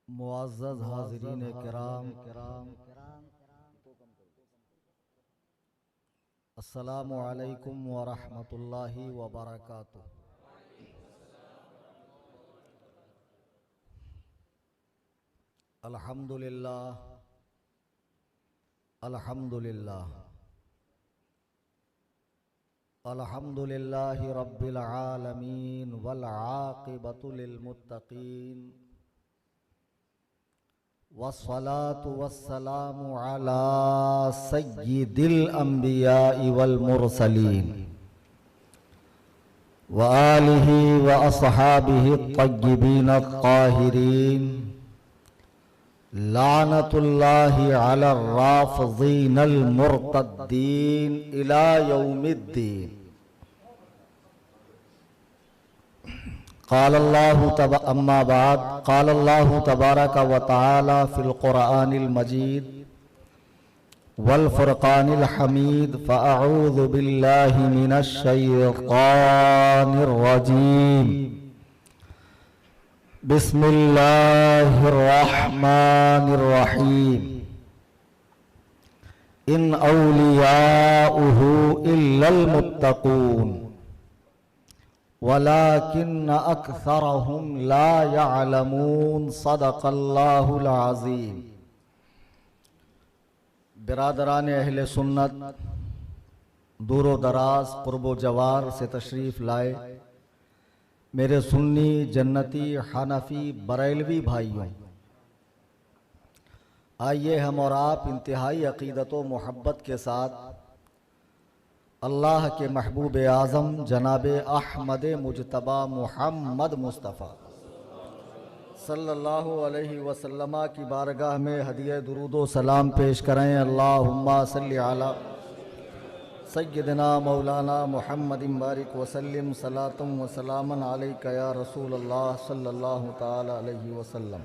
معزز حاضرین کرام، السلام علیکم ورحمۃ اللہ وبرکاتہ۔ الحمدللہ الحمدللہ الحمدللہ رب العالمین والعاقبۃ للمتقین والصلاة والسلام على سید الانبیاء والمرسلین وآلہ واصحابہ الطیبین الطاہرین لعنت اللہ علی الرافضین المرتدین الی یوم الدین۔ قال اما بعد قال اللہ تبارک و تعالی فی القرآن المجید والفرقان الحمید فاعوذ باللہ من الشیطان الرجیم بسم اللہ الرحمن الرحیم ان اولیاؤہ الا المتقون وَلَكِنَّ أَكْثَرَهُمْ لَا يَعْلَمُونَ صدق اللہ العظیم۔ برادران اہل سنت، دور و دراز، قرب و جوار سے تشریف لائے میرے سنی، جنتی، حنفی، بریلوی بھائیوں، آئیے ہم اور آپ انتہائی عقیدت و محبت کے ساتھ اللہ کے محبوب اعظم جناب احمد مجتبی محمد مصطفیٰ صلی اللہ علیہ وسلم کی بارگاہ میں ہدیہ درود و سلام پیش کریں۔ اللہم صلی علی سیدنا مولانا محمد بارک وسلم صلاۃ و سلاما علیک یا رسول اللہ صلی اللہ تعالی علیہ وسلم۔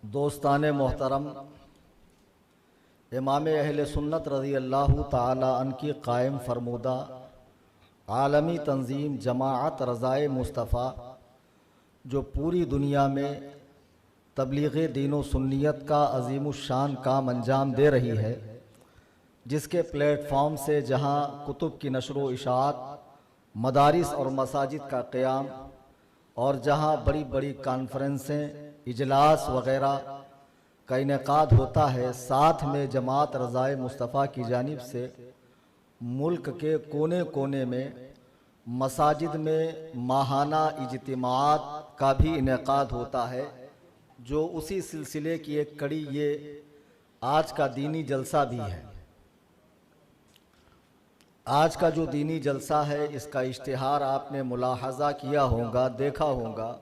دوستان محترم، امام اہل سنت رضی اللہ تعالی عنہ کی قائم فرمودہ عالمی تنظیم جماعت رضائے مصطفیٰ، جو پوری دنیا میں تبلیغ دین و سنیت کا عظیم الشان کام انجام دے رہی ہے، جس کے پلیٹ فارم سے جہاں کتب کی نشر و اشاعت، مدارس اور مساجد کا قیام، اور جہاں بڑی بڑی کانفرنسیں، اجلاس وغیرہ کا انعقاد ہوتا ہے، ساتھ میں جماعت رضائے مصطفیٰ کی جانب سے ملک کے کونے کونے میں مساجد میں ماہانہ اجتماعات کا بھی انعقاد ہوتا ہے، جو اسی سلسلے کی ایک کڑی یہ آج کا دینی جلسہ بھی ہے۔ آج کا جو دینی جلسہ ہے، اس کا اشتہار آپ نے ملاحظہ کیا ہوگا، دیکھا ہوگا،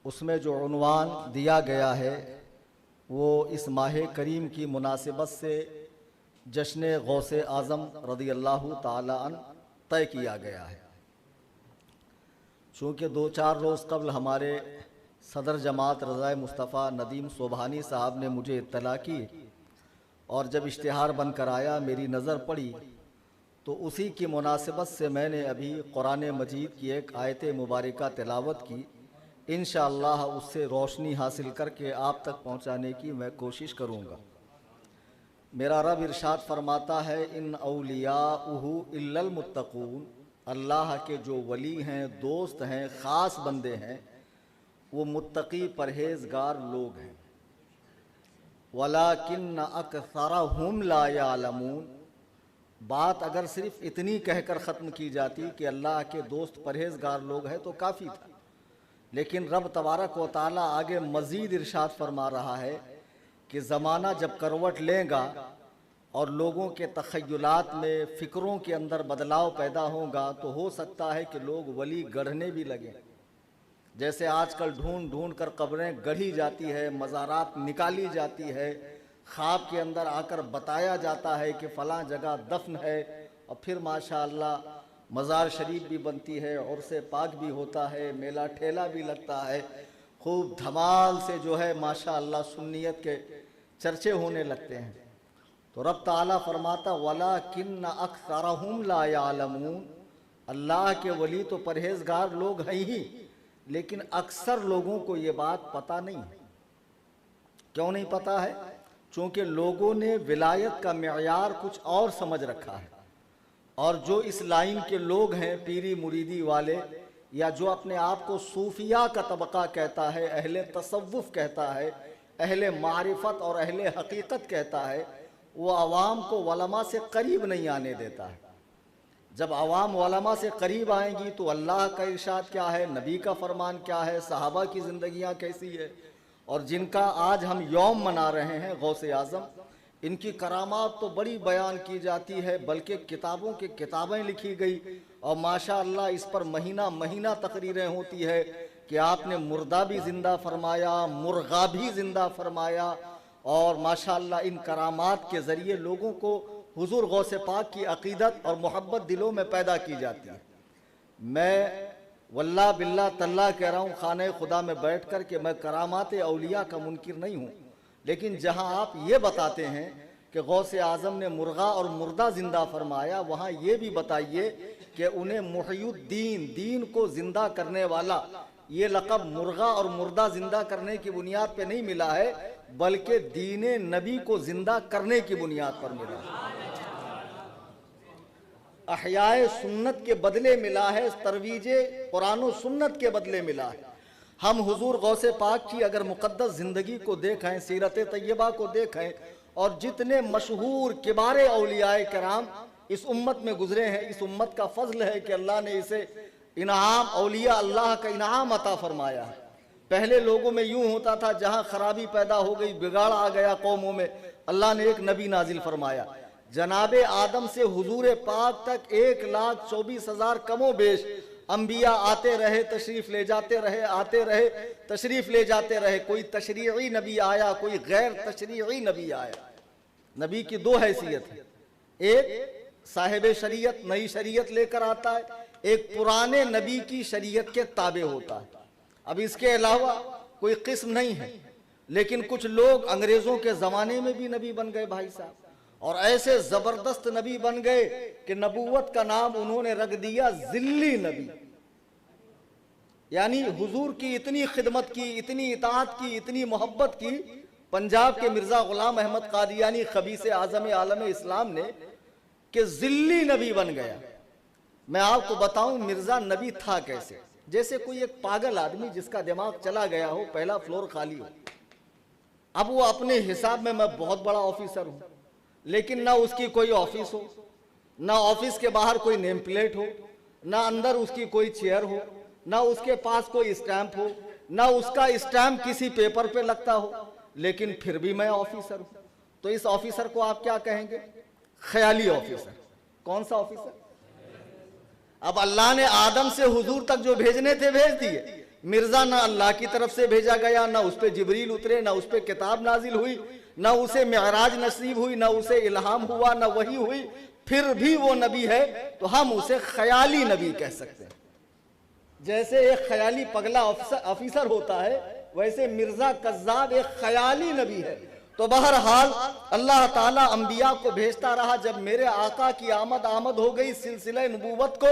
اس میں جو عنوان دیا گیا ہے وہ اس ماہ کریم کی مناسبت سے جشن غوث اعظم رضی اللہ تعالی عنہ طے کیا گیا ہے۔ چونکہ 2-4 روز قبل ہمارے صدر جماعت رضائے مصطفیٰ ندیم سبحانی صاحب نے مجھے اطلاع کی، اور جب اشتہار بن کر آیا میری نظر پڑی، تو اسی کی مناسبت سے میں نے ابھی قرآن مجید کی ایک آیت مبارکہ تلاوت کی۔ انشاءاللہ اس سے روشنی حاصل کر کے آپ تک پہنچانے کی میں کوشش کروں گا۔ میرا رب ارشاد فرماتا ہے، ان اولیاؤہ الا المتقون، اللہ کے جو ولی ہیں، دوست ہیں، خاص بندے ہیں، وہ متقی پرہیزگار لوگ ہیں۔ وَلَكِنَّ أَكْثَرَهُمْ لَا يَعْلَمُونَ، بات اگر صرف اتنی کہہ کر ختم کی جاتی کہ اللہ کے دوست پرہیزگار لوگ ہیں تو کافی تھا، لیکن رب تبارک و تعالیٰ آگے مزید ارشاد فرما رہا ہے کہ زمانہ جب کروٹ لے گا اور لوگوں کے تخیلات میں، فکروں کے اندر بدلاؤ پیدا ہوگا، تو ہو سکتا ہے کہ لوگ ولی گڑھنے بھی لگیں۔ جیسے آج کل ڈھونڈ ڈھونڈ کر قبریں گڑھی جاتی ہے، مزارات نکالی جاتی ہے، خواب کے اندر آ کر بتایا جاتا ہے کہ فلاں جگہ دفن ہے، اور پھر ماشاءاللہ مزار شریف بھی بنتی ہے، عرس پاک بھی ہوتا ہے، میلہ ٹھیلا بھی لگتا ہے، خوب دھمال سے جو ہے ماشاءاللہ سنیت کے چرچے ہونے لگتے ہیں۔ تو رب تعالیٰ فرماتا وَلَكِنَّ أَكْثَرَهُمْ لَا يَعْلَمُونَ، اللہ کے ولی تو پرہیزگار لوگ ہیں ہی، لیکن اکثر لوگوں کو یہ بات پتہ نہیں ہے۔ کیوں نہیں پتہ ہے؟ چونکہ لوگوں نے ولایت کا معیار کچھ اور سمجھ رکھا ہے، اور جو اس لائن کے لوگ ہیں پیری مریدی والے، یا جو اپنے آپ کو صوفیاء کا طبقہ کہتا ہے، اہل تصوف کہتا ہے، اہل معرفت اور اہل حقیقت کہتا ہے، وہ عوام کو علماء سے قریب نہیں آنے دیتا ہے۔ جب عوام علماء سے قریب آئیں گی تو اللہ کا ارشاد کیا ہے، نبی کا فرمان کیا ہے، صحابہ کی زندگیاں کیسی ہے، اور جن کا آج ہم یوم منا رہے ہیں غوث اعظم، ان کی کرامات تو بڑی بیان کی جاتی ہے، بلکہ کتابوں کی کتابیں لکھی گئی، اور ماشاءاللہ اس پر مہینہ مہینہ تقریریں ہوتی ہے کہ آپ نے مردہ بھی زندہ فرمایا، مرغا بھی زندہ فرمایا، اور ماشاءاللہ ان کرامات کے ذریعے لوگوں کو حضور غوث پاک کی عقیدت اور محبت دلوں میں پیدا کی جاتی ہے۔ میں واللہ باللہ تاللہ کہہ رہا ہوں خانہ خدا میں بیٹھ کر کہ میں کرامات اولیاء کا منکر نہیں ہوں، لیکن جہاں آپ یہ بتاتے ہیں کہ غوث اعظم نے مرغا اور مردہ زندہ فرمایا، وہاں یہ بھی بتائیے کہ انہیں محی الدین، دین کو زندہ کرنے والا، یہ لقب مرغا اور مردہ زندہ کرنے کی بنیاد پہ نہیں ملا ہے، بلکہ دین نبی کو زندہ کرنے کی بنیاد پر ملا ہے۔ احیاء سنت کے بدلے ملا ہے، ترویج قرآن و سنت کے بدلے ملا ہے۔ ہم حضور غوث پاک کی اگر مقدس زندگی کو دیکھیں، سیرت طیبہ کو دیکھیں، اور جتنے مشہور کبار اولیاء کرام اس امت میں گزرے ہیں، اس امت کا فضل ہے کہ اللہ نے اسے انعام، اولیاء اللہ کا انعام عطا فرمایا ہے۔ پہلے لوگوں میں یوں ہوتا تھا، جہاں خرابی پیدا ہو گئی، بگاڑ آ گیا قوموں میں، اللہ نے ایک نبی نازل فرمایا۔ جناب آدم سے حضور پاک تک 1,24,000 کم و بیش انبیاء آتے رہے، تشریف لے جاتے رہے، آتے رہے، تشریف لے جاتے رہے۔ کوئی تشریعی نبی آیا، کوئی غیر تشریعی نبی آیا۔ نبی کی دو حیثیت ہے، ایک صاحب شریعت نئی شریعت لے کر آتا ہے، ایک پرانے نبی کی شریعت کے تابع ہوتا ہے۔ اب اس کے علاوہ کوئی قسم نہیں ہے، لیکن کچھ لوگ انگریزوں کے زمانے میں بھی نبی بن گئے بھائی صاحب، اور ایسے زبردست نبی بن گئے کہ نبوت کا نام انہوں نے رکھ دیا ذلی نبی۔ یعنی حضور کی اتنی خدمت کی، اتنی اطاعت کی، اتنی محبت کی، پنجاب کے مرزا غلام احمد قادیانی خبیث اعظم عالم اسلام نے، کہ ذلی نبی بن گیا۔ میں آپ کو بتاؤں مرزا نبی تھا کیسے؟ جیسے کوئی ایک پاگل آدمی جس کا دماغ چلا گیا ہو، پہلا فلور خالی ہو، اب وہ اپنے حساب میں بہت بڑا آفیسر ہوں، لیکن نہ اس کی کوئی آفس ہو، نہ آفس کے باہر کوئی نیم پلیٹ ہو، نہ اندر اس کی کوئی چیئر ہو، نہ اس کے پاس کوئی اسٹیمپ ہو، نہ اس کا اسٹیمپ کسی پیپر پہ لگتا ہو، لیکن پھر بھی میں آفیسر ہوں۔ تو اس آفیسر کو آپ کیا کہیں گے؟ خیالی آفیسر۔ کون سا آفیسر؟ اب اللہ نے آدم سے حضور تک جو بھیجنے تھے بھیج دیے۔ مرزا نہ اللہ کی طرف سے بھیجا گیا، نہ اس پہ جبریل اترے، نہ اس پہ کتاب نازل ہوئی، نہ اسے معراج نصیب ہوئی، نہ اسے الہام ہوا، نہ وحی ہوئی، پھر بھی وہ نبی ہے، تو ہم اسے خیالی نبی کہہ سکتے ہیں۔ جیسے ایک خیالی پگلا آفیسر ہوتا ہے، ویسے مرزا کذاب ایک خیالی نبی ہے۔ تو بہرحال اللہ تعالیٰ انبیاء کو بھیجتا رہا۔ جب میرے آقا کی آمد ہو گئی، سلسلہ نبوت کو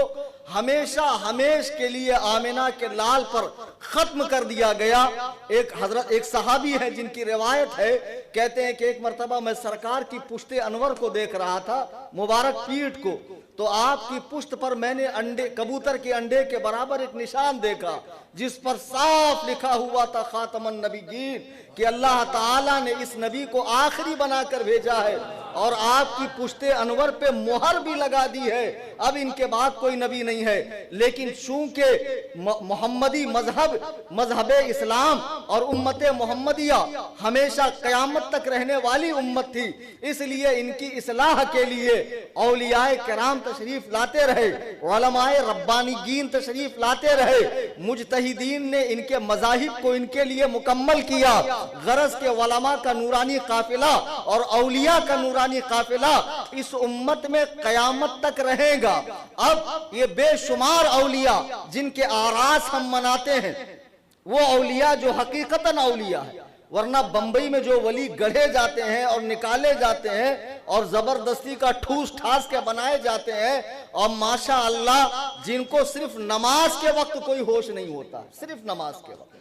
ہمیشہ ہمیش کے لیے آمنہ کے لال پر ختم کر دیا گیا۔ ایک صحابی ہے جن کی روایت ہے، کہتے ہیں کہ ایک مرتبہ میں سرکار کی پشت انور کو دیکھ رہا تھا، مبارک پیٹھ کو، تو آپ کی پشت پر میں نے کبوتر کے انڈے کے برابر ایک نشان دیکھا، جس پر صاف لکھا ہوا تھا خاتم النبیین، کہ اللہ تعالیٰ نے اس نبی کو آخری بنا کر بھیجا ہے، اور آپ کی پشت انور پہ مہر بھی لگا دی ہے، اب ان کے بعد کوئی نبی نہیں ہے۔ لیکن چونکہ محمدی مذہب اسلام اور امت محمدیہ ہمیشہ قیامت تک رہنے والی امت تھی، اس لیے ان کی اصلاح کے لیے اولیاء کرام تشریف لاتے رہے، علماء ربانیین تشریف لاتے رہے، مجتہدین نے ان کے مذاہب کو ان کے لیے مکمل کیا، غرض کے علماء کا نورانی قافلہ اور اولیاء کا نورانی قافلہ اس امت میں قیامت تک رہے گا۔ اب یہ بے شمار اولیاء جن کے آراس ہم مناتے ہیں، وہ اولیاء جو حقیقتاً اولیاء ہیں، ورنہ بمبئی میں جو ولی گڑھے جاتے ہیں اور نکالے جاتے ہیں اور زبردستی کا ٹھوس ٹھاس کے بنائے جاتے ہیں، اور ماشاءاللہ جن کو صرف نماز کے وقت کوئی ہوش نہیں ہوتا، صرف نماز کے وقت،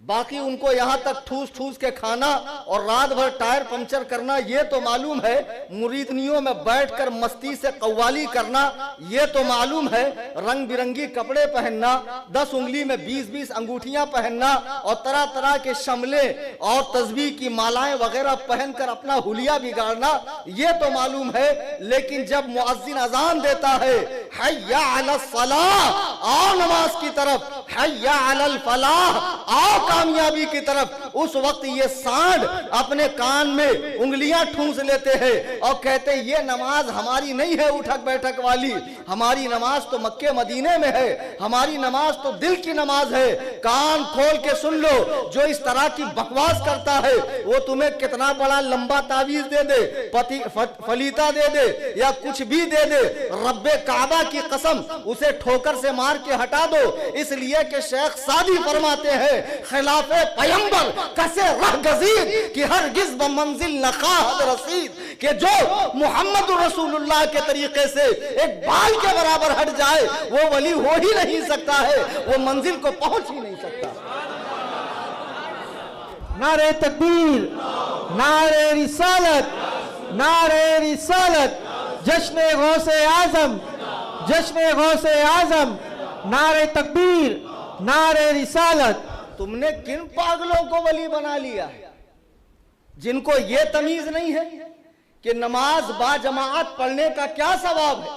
باقی ان کو یہاں تک ٹھوس ٹھوس کے کھانا اور رات بھر ٹائر پنچر کرنا یہ تو معلوم ہے، مریدنیوں میں بیٹھ کر مستی سے قوالی کرنا یہ تو معلوم ہے، رنگ برنگی کپڑے پہننا، 10 انگلی میں 20 انگوٹھیاں پہننا اور طرح طرح کے شملے اور تسبیح کی مالائیں وغیرہ پہن کر اپنا حلیہ بگاڑنا یہ تو معلوم ہے، لیکن جب مؤذن اذان دیتا ہے حی علی الصلاۃ، آؤ نماز کی طرف، حی علی الفلاح، آؤ کامیابی کی طرف، اس وقت یہ سانڈ اپنے کان میں انگلیاں ٹھونس لیتے ہیں اور کہتے ہیں یہ نماز ہماری نہیں ہے اٹھک بیٹھک والی، ہماری نماز تو مکے مدینے میں ہے، ہماری نماز تو دل کی نماز ہے۔ کان کھول کے سن لو، جو اس طرح کی بکواس کرتا ہے وہ تمہیں کتنا بڑا لمبا تعویذ دے دے، فلیتا دے دے یا کچھ بھی دے دے، رب کعبہ کی قسم اسے ٹھوکر سے مار کے ہٹا دو، اس لیے کہ شیخ سعدی فرماتے ہیں خلاف پیمبر کسے رہ گزید کہ ہرگز بمنزل نخواہد رسید، کہ جو محمد رسول اللہ کے طریقے سے ایک بال کے برابر ہٹ جائے وہ ولی ہو ہی نہیں سکتا ہے، وہ منزل کو پہنچ ہی نہیں سکتا۔ نعرہ تکبیر، نعرہ رسالت، نعرہ رسالت، جشن غوث اعظم، جشن غوث اعظم، نعرہ تکبیر، نعرہ رسالت۔ تم نے کن پاگلوں کو ولی بنا لیا ہے جن کو یہ تمیز نہیں ہے کہ نماز با جماعت پڑھنے کا کیا ثواب ہے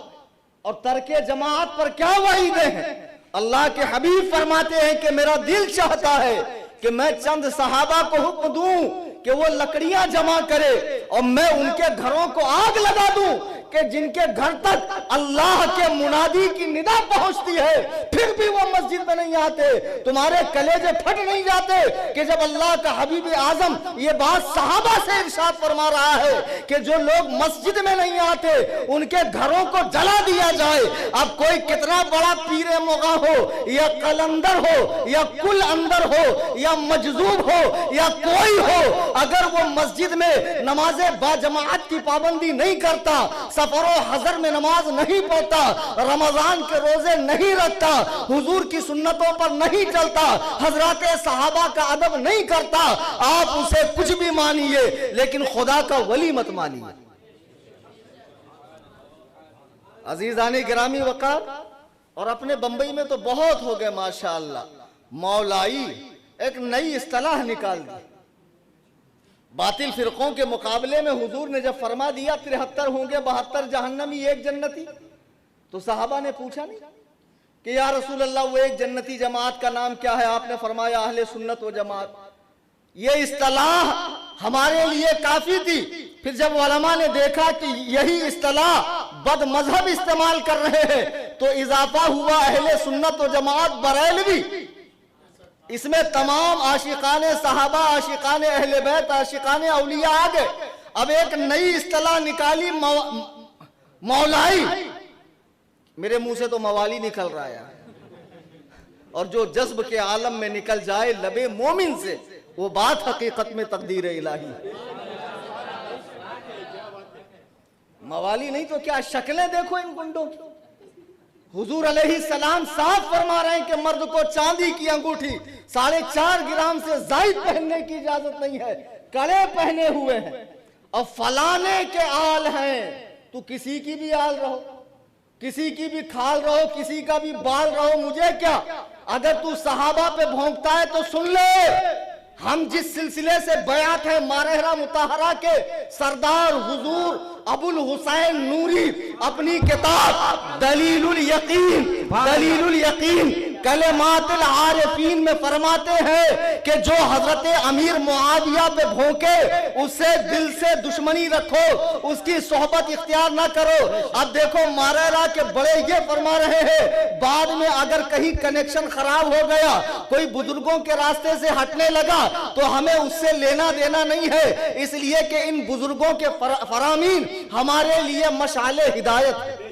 اور ترک جماعت پر کیا وعیدیں ہیں۔ اللہ کے حبیب فرماتے ہیں کہ میرا دل چاہتا ہے کہ میں چند صحابہ کو حکم دوں کہ وہ لکڑیاں جمع کرے اور میں ان کے گھروں کو آگ لگا دوں کہ جن کے گھر تک اللہ کے منادی کی ندا پہنچتی ہے پھر بھی وہ مسجد میں نہیں آتے۔ تمہارے کلیجے پھٹ نہیں جاتے کہ جب اللہ کا حبیب اعظم یہ بات صحابہ سے ارشاد فرما رہا ہے کہ جو لوگ مسجد میں نہیں آتے ان کے گھروں کو جلا دیا جائے۔ اب کوئی کتنا بڑا پیر مغاں ہو یا قلندر ہو یا کل اندر ہو یا مجذوب ہو یا کوئی ہو، اگر وہ مسجد میں نماز با جماعت کی پابندی نہیں کرتا، سفر و حضر میں نماز نہیں پڑھتا، رمضان کے روزے نہیں رکھتا، حضور کی سنتوں پر نہیں چلتا، حضرات صحابہ کا ادب نہیں کرتا، آپ اسے کچھ بھی مانیے لیکن خدا کا ولی مت مانیے۔ عزیزان گرامی وقار، اور اپنے بمبئی میں تو بہت ہو گئے ماشاءاللہ، مولائی ایک نئی اصطلاح نکال دی۔ باطل فرقوں کے مقابلے میں حضور نے جب فرما دیا 73 ہوں گے 72 جہنمی 1 جنتی، تو صحابہ نے پوچھا نہیں کہ یا رسول اللہ وہ 1 جنتی جماعت کا نام کیا ہے؟ آپ نے فرمایا اہل سنت و جماعت۔ یہ اصطلاح ہمارے لیے کافی تھی۔ پھر جب علماء نے دیکھا کہ یہی اصطلاح بد مذہب استعمال کر رہے ہیں تو اضافہ ہوا اہل سنت و جماعت بریلوی۔ اس میں تمام عاشقان صحابہ، عاشقان اہل بیت، عاشقان اولیاء آگئے۔ اب ایک نئی اصطلاح نکالی مولائی، میرے منہ سے تو موالی نکل رہا ہے، اور جو جذب کے عالم میں نکل جائے لبے مومن سے وہ بات حقیقت میں تقدیر الہی۔ موالی نہیں تو کیا شکلیں دیکھو ان گنڈوں کی۔ حضور علیہ السلام صاف فرما رہے ہیں کہ مرد کو چاندی کی انگوٹھی 4.5 گرام سے زائد پہننے کی اجازت نہیں ہے، کڑے پہنے ہوئے ہیں، اور فلانے کے آل ہیں، تو کسی کی بھی آل رہو، کسی کی بھی کھال رہو، کسی کا بھی بال رہو، مجھے کیا؟ اگر تو صحابہ پہ بھونکتا ہے تو سن لے، ہم جس سلسلے سے بیعت ہے مارہرہ مطہرہ کے سردار حضور ابو الحسین نوری اپنی کتاب دلیل الیقین کلمات العارفین میں فرماتے ہیں کہ جو حضرت امیر معاویہ پہ بھونکے اس سے دل سے دشمنی رکھو، اس کی صحبت اختیار نہ کرو۔ اب دیکھو مارہرہ کے بڑے یہ فرما رہے ہیں بعد میں اگر کہیں کنیکشن خراب ہو گیا، کوئی بزرگوں کے راستے سے ہٹنے لگا تو ہمیں اس سے لینا دینا نہیں ہے، اس لیے کہ ان بزرگوں کے فرامین ہمارے لیے مشعل ہدایت ہے۔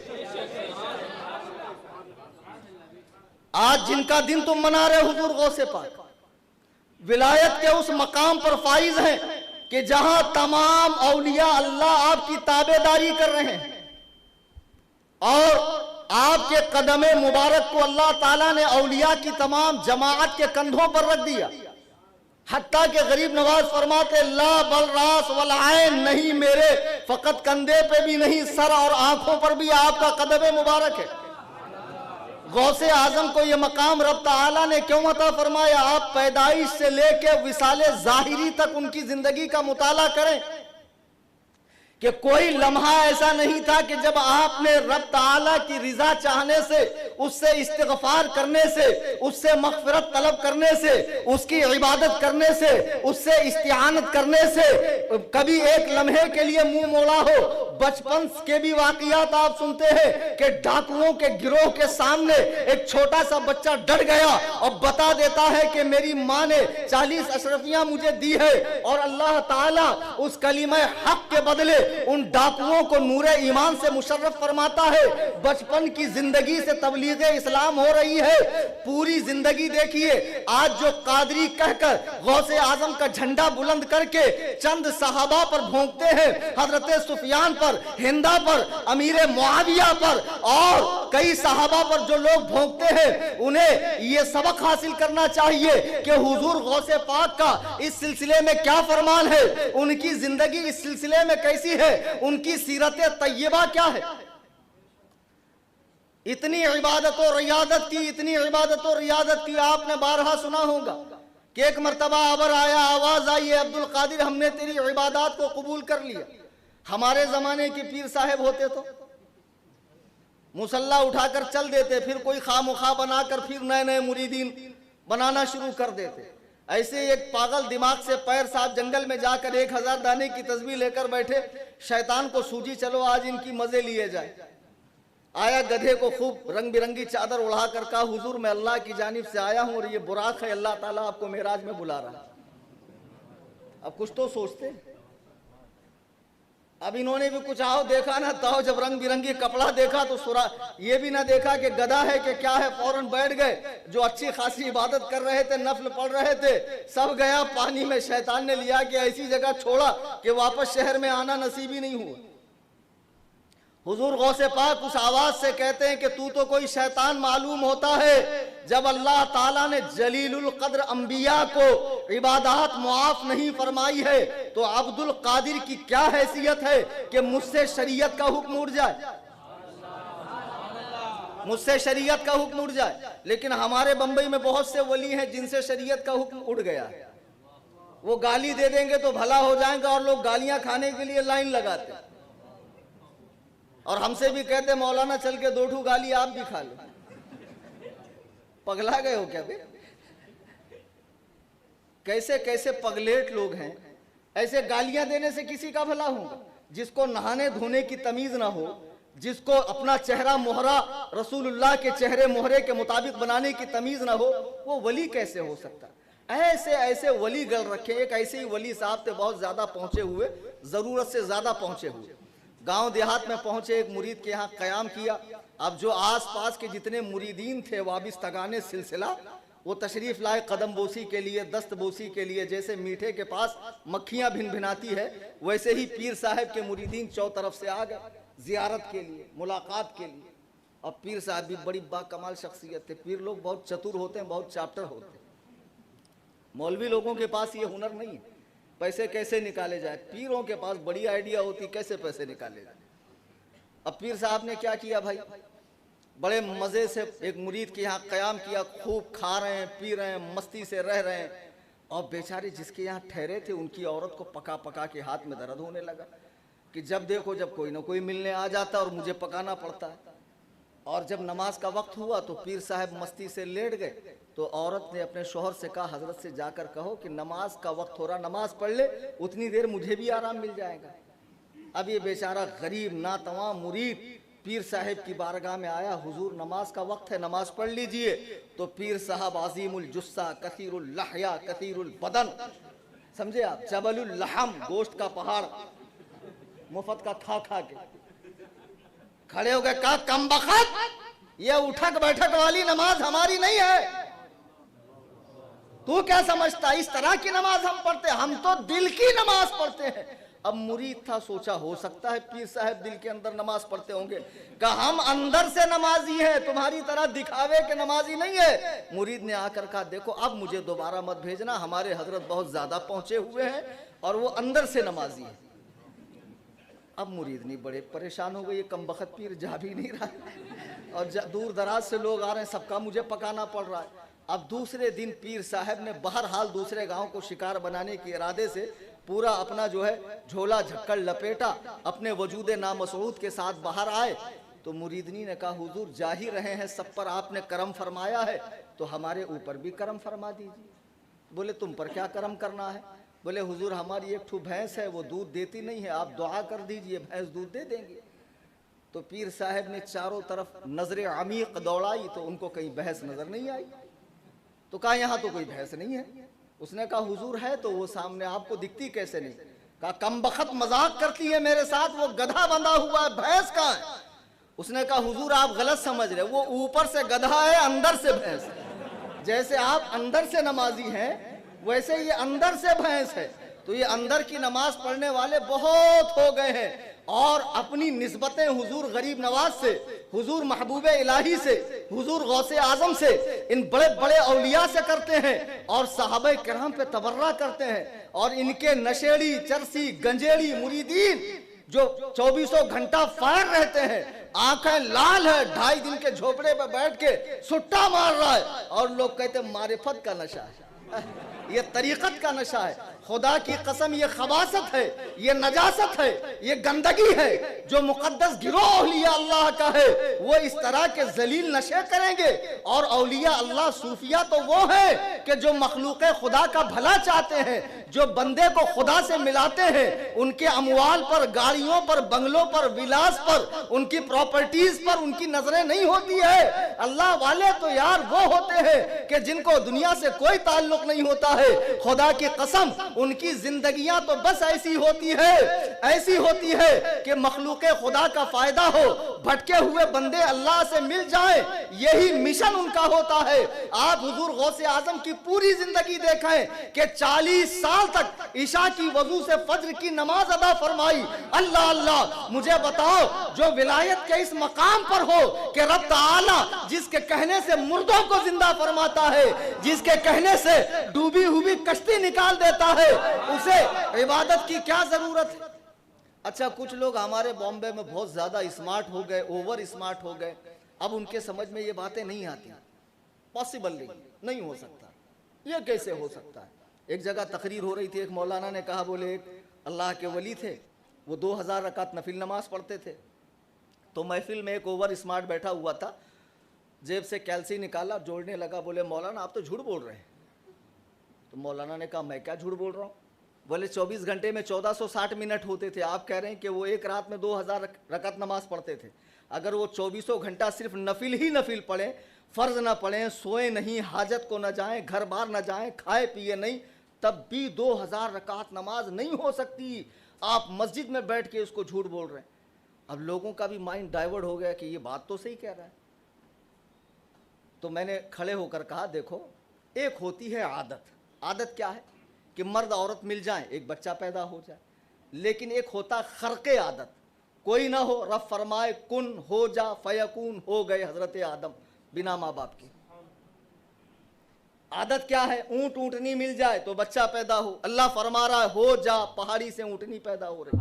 آج جن کا دن تم منا رہے حضور غوث پاک ولایت کے اس مقام پر فائز ہیں کہ جہاں تمام اولیاء اللہ آپ کی تابعداری کر رہے ہیں، اور آپ کے قدم مبارک کو اللہ تعالیٰ نے اولیاء کی تمام جماعت کے کندھوں پر رکھ دیا، حتیٰ کہ غریب نواز فرماتے لا بل راس والعین، نہیں میرے فقط کندھے پہ بھی نہیں، سر اور آنکھوں پر بھی آپ کا قدم مبارک ہے۔ غوث اعظم کو یہ مقام رب تعالیٰ نے کیوں عطا فرمایا؟ آپ پیدائش سے لے کے وصال ظاہری تک ان کی زندگی کا مطالعہ کریں کہ کوئی لمحہ ایسا نہیں تھا کہ جب آپ نے رب تعالیٰ کی رضا چاہنے سے، اس سے استغفار کرنے سے، اس سے مغفرت طلب کرنے سے، اس کی عبادت کرنے سے، اس سے استعانت کرنے سے کبھی ایک لمحے کے لیے منہ موڑا ہو۔ بچپن کے بھی واقعات آپ سنتے ہیں کہ ڈاکوؤں کے گروہ کے سامنے ایک چھوٹا سا بچہ ڈر گیا اور بتا دیتا ہے کہ میری ماں نے 40 اشرفیاں مجھے دی ہے، اور اللہ تعالیٰ اس کلمہ حق کے بدلے ان ڈاکوؤں کو نور ایمان سے مشرف فرماتا ہے۔ بچپن کی زندگی سے تبلیغ اسلام ہو رہی ہے، پوری زندگی دیکھیے آج جو قادری کہہ کر غوث اعظم کا جھنڈا بلند کر کے چند صحابہ پر بھونکتے ہیں، حضرت سفیان پر، ہندا پر، امیر معاویہ پر اور کئی صحابہ پر جو لوگ بھونکتے ہیں، انہیں یہ سبق حاصل کرنا چاہیے کہ حضور غوث پاک کا اس سلسلے میں کیا فرمان ہے، ان کی زندگی اس سلسلے میں کیسی ہے، ان کی سیرت طیبہ کیا ہے۔ اتنی عبادت و ریاضت کی، اتنی عبادت و ریاضت کی، آپ نے بارہا سنا ہوگا کہ ایک مرتبہ ابر آیا، آواز آئی ہے عبد القادر ہم نے تیری عبادات کو قبول کر لیا۔ ہمارے زمانے کے پیر صاحب ہوتے تو مصلہ اٹھا کر چل دیتے، پھر کوئی خواہ بنا کر پھر نئے نئے مریدین بنانا شروع کر دیتے۔ ایسے ایک پاگل دماغ سے پیر صاحب جنگل میں جا کر 1000 دانے کی تسبیح لے کر بیٹھے، شیطان کو سوجی چلو آج ان کی مزے لیے جائے۔ آیا گدھے کو خوب رنگ برنگی چادر اڑا کر کہا حضور میں اللہ کی جانب سے آیا ہوں اور یہ براق ہے، اللہ تعالیٰ آپ کو معراج میں بلا رہا ہے۔ اب کچھ تو سوچتے، اب انہوں نے بھی کچھ آؤ دیکھا نہ تاؤ، جب رنگ برنگی کپڑا دیکھا تو یہ بھی نہ دیکھا کہ گدھا ہے کہ کیا ہے، فوراً بیٹھ گئے۔ جو اچھی خاصی عبادت کر رہے تھے، نفل پڑھ رہے تھے، سب گیا پانی میں۔ شیطان نے لیا کہ ایسی جگہ چھوڑا کہ واپس شہر میں آنا نصیب ہی نہیں ہوا۔ حضور غوث پاک اس آواز سے کہتے ہیں کہ تو کوئی شیطان معلوم ہوتا ہے۔ جب اللہ تعالیٰ نے جلیل القدر انبیاء کو عبادات معاف نہیں فرمائی ہے تو عبد القادر کی کیا حیثیت ہے کہ مجھ سے شریعت کا حکم اڑ جائے، مجھ سے شریعت کا حکم اڑ جائے۔ لیکن ہمارے بمبئی میں بہت سے ولی ہیں جن سے شریعت کا حکم اڑ گیا ہے۔ وہ گالی دے دیں گے تو بھلا ہو جائیں گا، اور لوگ گالیاں کھانے کے لیے لائن لگاتے ہیں، اور ہم سے بھی کہتے مولانا چل کے 2 گالی آپ بھی کھا لو۔ پگلا گئے ہو کیا بے؟ کیسے کیسے پگلیٹ لوگ ہیں۔ ایسے گالیاں دینے سے کسی کا بھلا ہوگا؟ جس کو نہانے دھونے کی تمیز نہ ہو، جس کو اپنا چہرہ مہرہ رسول اللہ کے چہرے مہرے کے مطابق بنانے کی تمیز نہ ہو، وہ ولی کیسے ہو سکتا؟ ایسے ایسے ولی گل رکھے۔ ایک ایسے ہی ولی صاحب تھے بہت زیادہ پہنچے ہوئے، ضرورت سے زیادہ پہنچے ہوئے۔ گاؤں دیہات میں پہنچے، ایک مرید کے ہاں قیام کیا۔ اب جو آس پاس کے جتنے مریدین تھے وابستگان سلسلہ، وہ تشریف لائے قدم بوسی کے لیے، دست بوسی کے لیے۔ جیسے میٹھے کے پاس مکھیاں بھن بھناتی ہے، ویسے ہی پیر صاحب کے مریدین چو طرف سے آ گئے زیارت کے لیے، ملاقات کے لیے۔ اور پیر صاحب بھی بڑی با کمال شخصیت تھے۔ پیر لوگ بہت چتر ہوتے ہیں، بہت چاپٹر ہوتے ہیں۔ مولوی لوگوں کے پاس یہ ہنر نہیں ہے پیسے کیسے نکالے جائے، پیروں کے پاس بڑی آئیڈیا ہوتی کیسے پیسے نکالے جائے۔ اب پیر صاحب نے کیا کیا بھائی، بڑے مزے سے ایک مرید کے یہاں قیام کیا، خوب کھا رہے ہیں، پی رہے ہیں، مستی سے رہ رہے ہیں۔ اور بیچارے جس کے یہاں ٹھہرے تھے ان کی عورت کو پکا پکا کے ہاتھ میں درد ہونے لگا کہ جب دیکھو جب کوئی نہ کوئی ملنے آ جاتا اور مجھے پکانا پڑتا ہے۔ اور جب نماز کا وقت ہوا تو پیر صاحب مستی سے لیٹ گئے، تو عورت نے اپنے شوہر سے کہا حضرت سے جا کر کہو کہ نماز کا وقت ہو رہا، نماز پڑھ لے، اتنی دیر مجھے بھی آرام مل جائے گا۔ اب یہ بیچارہ غریب ناتواں مرید پیر صاحب کی بارگاہ میں آیا، حضور نماز کا وقت ہے، نماز پڑھ لیجئے۔ تو پیر صاحب عظیم الجثہ، کثیر اللحیہ، کثیر البدن، سمجھے آپ، جبل اللحم، گوشت کا پہاڑ، مفت کا کھا کھا کے کھڑے ہو گئے، کہا کم بخت، یہ اٹھک بیٹھک والی نماز ہماری نہیں ہے۔ تو کیا سمجھتا اس طرح کی نماز ہم پڑھتے ہیں؟ ہم تو دل کی نماز پڑھتے ہیں۔ اب مرید تھا، سوچا ہو سکتا ہے پیر صاحب دل کے اندر نماز پڑھتے ہوں گے، کہا ہم اندر سے نمازی ہیں، تمہاری طرح دکھاوے کے نمازی نہیں ہے۔ مرید نے آ کر کہا دیکھو اب مجھے دوبارہ مت بھیجنا، ہمارے حضرت بہت زیادہ پہنچے ہوئے ہیں اور وہ اندر سے نمازی ہے۔ اب مرید نہیں بڑے پریشان ہو گئے، یہ کم بخت پیر جا بھی نہیں رہا اور دور دراز سے لوگ آ رہے ہیں، سب کا مجھے پکانا پڑ رہا ہے۔ اب دوسرے دن پیر صاحب نے بہرحال دوسرے گاؤں کو شکار بنانے کے ارادے سے پورا اپنا جو ہے جھولا جھکڑ لپیٹا، اپنے وجود نامسعود کے ساتھ باہر آئے تو مریدنی نے کہا حضور جا ہی رہے ہیں، سب پر آپ نے کرم فرمایا ہے تو ہمارے اوپر بھی کرم فرما دیجیے۔ بولے تم پر کیا کرم کرنا ہے؟ بولے حضور ہماری ایک ٹھو بھینس ہے، وہ دودھ دیتی نہیں ہے، آپ دعا کر دیجئے بھینس دودھ دے دیں گے۔ تو پیر صاحب نے چاروں طرف نظر عمیق دوڑائی تو ان کو کہیں بھینس نظر نہیں آئی، تو کہا یہاں تو کوئی بھینس نہیں ہے۔ اس نے کہا حضور ہے تو وہ سامنے آپ کو دکھتی کیسے نہیں؟ کہا کم بخت مذاق کرتی ہے میرے ساتھ، وہ گدھا بندھا ہوا ہے، بھینس کہاں ہے؟ اس نے کہا حضور آپ غلط سمجھ رہے، وہ اوپر سے گدھا ہے اندر سے بھینس ہے۔ جیسے آپ اندر سے نمازی ہیں ویسے یہ اندر سے بھینس ہے۔ تو یہ اندر کی نماز پڑھنے والے بہت ہو گئے ہیں اور اپنی نسبتیں حضور غریب نواز سے، حضور محبوب الہی سے، حضور غوث اعظم سے، ان بڑے بڑے اولیاء سے کرتے ہیں اور صحابہ کرام پہ تبرہ کرتے ہیں، اور ان کے نشیڑی چرسی گنجیڑی مریدین جو 24 گھنٹہ فائر رہتے ہیں، آنکھیں لال ہے، 2.5 دن کے جھوپڑے پہ بیٹھ کے سٹا مار رہا ہے اور لوگ کہتے ہیں معرفت کا نشہ ہے، یہ طریقت کا نشہ ہے۔ خدا کی قسم یہ خباثت ہے، یہ نجاست ہے، یہ گندگی ہے۔ جو مقدس گروہ اولیاء اللہ کا ہے وہ اس طرح کے ذلیل نشے کریں گے، اور اولیاء اللہ صوفیہ تو وہ ہیں کہ جو مخلوق خدا کا بھلا چاہتے ہیں، جو بندے کو خدا سے ملاتے ہیں، ان کے اموال پر، گاڑیوں پر، بنگلوں پر، ولاس پر، ان کی پراپرٹیز پر ان کی نظریں نہیں ہوتی ہے۔ اللہ والے تو یار وہ ہوتے ہیں کہ جن کو دنیا سے کوئی تعلق نہیں ہوتا ہے۔ خدا کی قسم ان کی زندگیاں تو بس ایسی ہوتی ہے کہ مخلوق خدا کا فائدہ ہو، بھٹکے ہوئے بندے اللہ سے مل جائیں، یہی مشن ان کا ہوتا ہے۔ آپ حضور غوث اعظم کی پوری زندگی دیکھیں کہ 40 سال تک عشاء کی وضو سے فجر کی نماز ادا فرمائی۔ اللہ اللہ، مجھے بتاؤ جو ولایت کے اس مقام پر ہو کہ رب تعالی جس کے کہنے سے مردوں کو زندہ فرماتا ہے، جس کے کہنے سے ڈوبی ہوئی کشتی نکال دیتا ہے، اسے عبادت کی کیا ضرورت ہے؟ اچھا کچھ لوگ ہمارے بامبے میں بہت زیادہ اسمارٹ ہو گئے، اوور اسمارٹ ہو گئے، اب ان کے سمجھ میں یہ باتیں نہیں آتی، پاسبل نہیں ہو سکتا، یہ کیسے ہو سکتا ہے؟ ایک جگہ تقریر ہو رہی تھی، ایک مولانا نے کہا بولے ایک اللہ کے ولی تھے، وہ 2000 رکعت نفل نماز پڑھتے تھے، تو محفل میں ایک اوور اسمارٹ بیٹھا ہوا تھا، جیب سے کیلسی نکالا جوڑنے لگا، بولے مولانا آپ تو جھوٹ بول رہے ہیں۔ تو مولانا نے کہا میں کیا جھوٹ بول رہا ہوں؟ بولے 24 گھنٹے میں 1460 منٹ ہوتے تھے، آپ کہہ رہے ہیں کہ وہ ایک رات میں 2000 رکعت نماز پڑھتے تھے، اگر وہ 24 گھنٹہ صرف نفل ہی نفل پڑھیں، فرض نہ پڑھیں، سوئیں نہیں، حاجت کو نہ جائیں، گھر بار نہ جائیں، کھائے پیے نہیں، تب بھی 2000 رکعت نماز نہیں ہو سکتی، آپ مسجد میں بیٹھ کے اس کو جھوٹ بول رہے ہیں۔ اب لوگوں کا بھی مائنڈ ڈائیورٹ ہو گیا کہ یہ بات تو صحیح کہہ رہا ہے۔ تو میں نے کھڑے ہو کر کہا دیکھو ایک ہوتی ہے عادت کیا ہے کہ مرد عورت مل جائیں ایک بچہ پیدا ہو جائے، لیکن ایک ہوتا خرق عادت، کوئی نہ ہو رب فرمائے کن ہو جا فیکون، ہو گئے حضرت آدم بنا ماں باپ کے۔ عادت کیا ہے؟ اونٹنی مل جائے تو بچہ پیدا ہو، اللہ فرما رہا ہے ہو جا، پہاڑی سے اونٹنی پیدا ہو رہی۔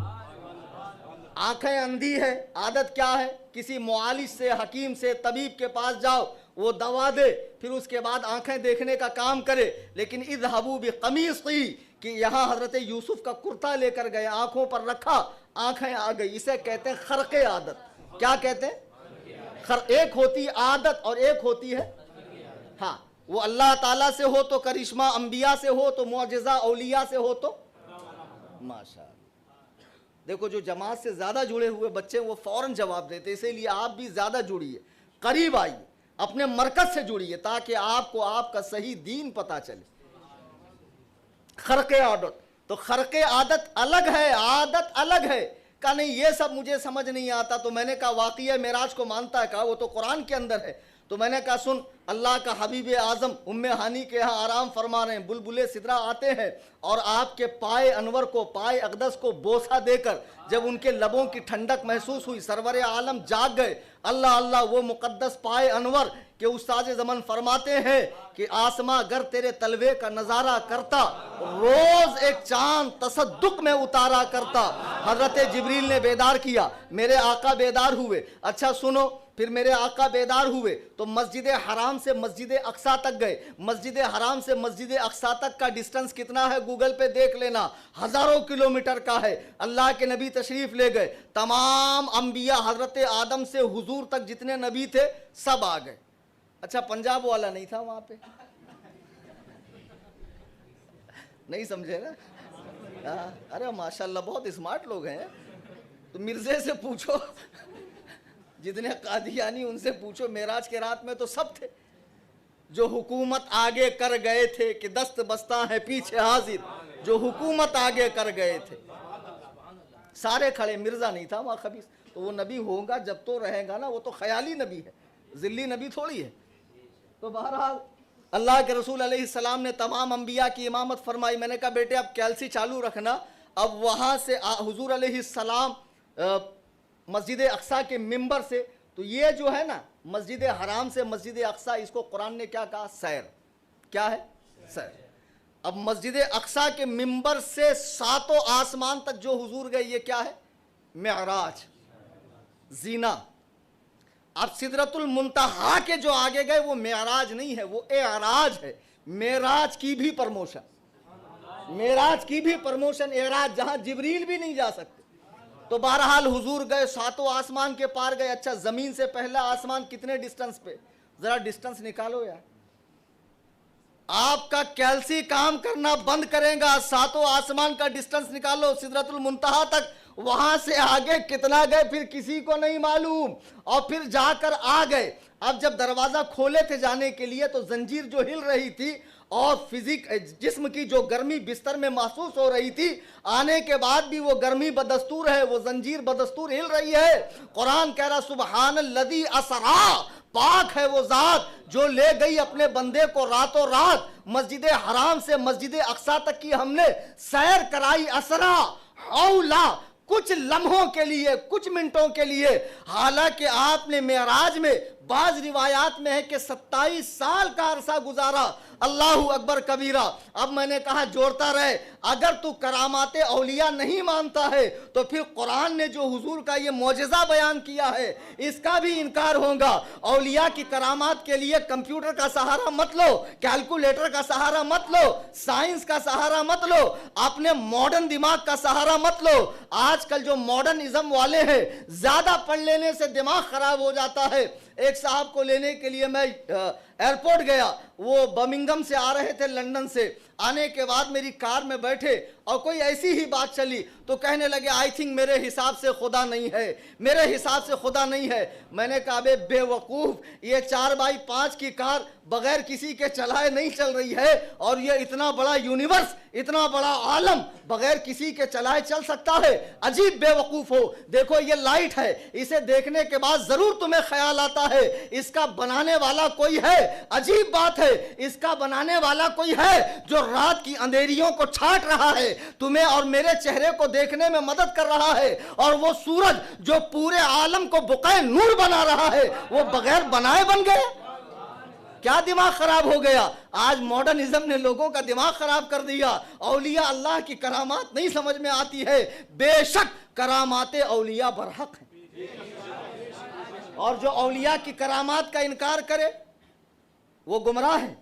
آنکھیں اندھی ہے، عادت کیا ہے؟ کسی معالج سے، حکیم سے، طبیب کے پاس جاؤ، وہ دوا دے، پھر اس کے بعد آنکھیں دیکھنے کا کام کرے، لیکن اذهبوا بقمیصی کہ یہاں حضرت یوسف کا کرتا لے کر گئے، آنکھوں پر رکھا، آنکھیں آ گئی، اسے کہتے ہیں خرق عادت۔ کیا کہتے ہیں؟ ایک ہوتی عادت اور ایک ہوتی ہے ہاں، وہ اللہ تعالیٰ سے ہو تو کرشمہ، انبیاء سے ہو تو معجزہ، اولیاء سے ہو تو ماشاءاللہ۔ دیکھو جو جماعت سے زیادہ جڑے ہوئے بچے وہ فوراً جواب دیتے، اسی لیے آپ بھی زیادہ جڑیے، قریب آئیے، اپنے مرکز سے جڑیے تاکہ آپ کو آپ کا صحیح دین پتا چلے۔ خرق عادت، تو خرق عادت الگ ہے، عادت الگ ہے۔ کہا نہیں یہ سب مجھے سمجھ نہیں آتا، تو میں نے کہا واقعہ معراج کو مانتا ہے؟ کہا وہ تو قرآن کے اندر ہے۔ تو میں نے کہا سن، اللہ کا حبیب اعظم ام ہانی کے ہاں آرام فرما رہے ہیں، بلبلے سدرا آتے ہیں اور آپ کے پائے انور کو، پائے اقدس کو بوسہ دے کر جب ان کے لبوں کی ٹھنڈک محسوس ہوئی، سرور عالم جاگ گئے۔ اللہ اللہ، وہ مقدس پائے انور کہ استاد زمن فرماتے ہیں کہ آسماں اگر تیرے تلوے کا نظارہ کرتا، روز ایک چاند تصدق میں اتارا کرتا۔ حضرت جبریل نے بیدار کیا، میرے آقا بیدار ہوئے۔ اچھا سنو، پھر میرے آقا بیدار ہوئے تو مسجد حرام سے مسجد اقصیٰ تک گئے۔ مسجد حرام سے مسجد اقصیٰ تک کا ڈسٹنس کتنا ہے گوگل پہ دیکھ لینا، ہزاروں کلومیٹر کا ہے۔ اللہ کے نبی تشریف لے گئے، تمام انبیاء حضرت آدم سے حضور تک جتنے نبی تھے سب آ گئے۔ اچھا پنجاب والا نہیں تھا وہاں پہ؟ نہیں سمجھے نا؟ ارے ماشاءاللہ بہت اسمارٹ لوگ ہیں۔ تو مرزے سے پوچھو، جتنے قادیانی ان سے پوچھو، معراج کے رات میں تو سب تھے۔ جو حکومت آگے کر گئے تھے کہ دست بستہ ہیں پیچھے حاضر، جو حکومت آگے کر گئے تھے سارے کھڑے۔ مرزا نہیں تھا وہاں خبیث۔ تو وہ نبی ہوگا جب تو رہے گا نا، وہ تو خیالی نبی ہے، ذلی نبی تھوڑی ہے۔ تو بہرحال اللہ کے رسول علیہ السلام نے تمام انبیاء کی امامت فرمائی۔ میں نے کہا بیٹے اب کیلسی چالو رکھنا۔ اب وہاں سے حضور علیہ السلام مسجد اقصیٰ کے ممبر سے، تو یہ جو ہے نا مسجد حرام سے مسجد اقصیٰ، اس کو قرآن نے کیا کہا؟ سیر۔ کیا ہے؟ سیر۔ اب مسجد اقصیٰ کے ممبر سے ساتوں آسمان تک جو حضور گئے، یہ کیا ہے؟ معراج، زینہ۔ اب سدرۃ المنتہا کے جو آگے گئے وہ معراج نہیں ہے، وہ اعراج ہے۔ معراج کی بھی پرموشن، معراج کی بھی پرموشن، اعراج جہاں جبریل بھی نہیں جا سکتے۔ تو بہرحال حضور گئے، ساتوں آسمان کے پار گئے۔ اچھا زمین سے پہلا آسمان کتنے ڈسٹنس پہ؟ ذرا ڈسٹنس نکالو یار، آپ کا کیلسی کام کرنا بند کرے گا۔ ساتوں آسمان کا ڈسٹنس نکالو سدرۃ المنتہا تک، وہاں سے آگے کتنا گئے پھر کسی کو نہیں معلوم۔ اور پھر جا کر آ گئے۔ اب جب دروازہ کھولے تھے جانے کے لیے تو زنجیر جو ہل رہی تھی اور جسم کی جو گرمی بستر میں محسوس ہو رہی تھی، آنے کے بعد بھی وہ گرمی بدستور ہے، وہ زنجیر بدستور ہل رہی ہے۔ قرآن کہہ رہا سبحان الذی اسرا، پاک ہے وہ ذات جو لے گئی اپنے بندے کو راتوں رات مسجد حرام سے مسجد اقصیٰ تک کی ہم نے سیر کرائی۔ اسرا اولا، کچھ لمحوں کے لیے، کچھ منٹوں کے لیے، حالانکہ آپ نے معراج میں بعض روایات میں ہے کہ 27 سال کا عرصہ گزارا۔ اللہ اکبر کبیرہ۔ اب میں نے کہا جوڑتا رہے، اگر تو کرامات اولیاء نہیں مانتا ہے تو پھر قرآن نے جو حضور کا یہ معجزہ بیان کیا ہے اس کا بھی انکار ہوگا۔ اولیاء کی کرامات کے لیے کمپیوٹر کا سہارا مت لو، کیلکولیٹر کا سہارا مت لو، سائنس کا سہارا مت لو، اپنے ماڈرن دماغ کا سہارا مت لو۔ آج کل جو ماڈرنزم والے ہیں، زیادہ پڑھ لینے سے دماغ خراب ہو جاتا ہے۔ ایک صاحب کو لینے کے لیے میں ایئرپورٹ گیا، وہ برمنگھم سے آ رہے تھے لندن سے۔ آنے کے بعد میری کار میں بیٹھے اور کوئی ایسی ہی بات چلی تو کہنے لگے آئی تھنک میرے حساب سے خدا نہیں ہے، میرے حساب سے خدا نہیں ہے۔ میں نے کہا بے وقوف، یہ 4x5 کی کار بغیر کسی کے چلائے نہیں چل رہی ہے، اور یہ اتنا بڑا یونیورس، اتنا بڑا عالم بغیر کسی کے چلائے چل سکتا ہے؟ عجیب بے وقوف ہو۔ دیکھو یہ لائٹ ہے، اسے دیکھنے کے بعد ضرور تمہیں خیال آتا ہے اس کا بنانے والا کوئی ہے۔ عجیب بات ہے، اس کا بنانے والا کوئی ہے جو رات کی اندھیریوں کو چھانٹ رہا ہے، تمہیں اور میرے چہرے کو دیکھنے میں مدد کر رہا ہے، اور وہ سورج جو پورے عالم کو بقعہ نور بنا رہا ہے وہ بغیر بنائے بن گئے۔ کیا دماغ خراب ہو گیا؟ آج ماڈرنزم نے لوگوں کا دماغ خراب کر دیا۔ اولیاء اللہ کی کرامات نہیں سمجھ میں آتی ہے۔ بے شک کرامات اولیاء برحق ہیں، اور جو اولیاء کی کرامات کا انکار کرے وہ گمراہ ہے،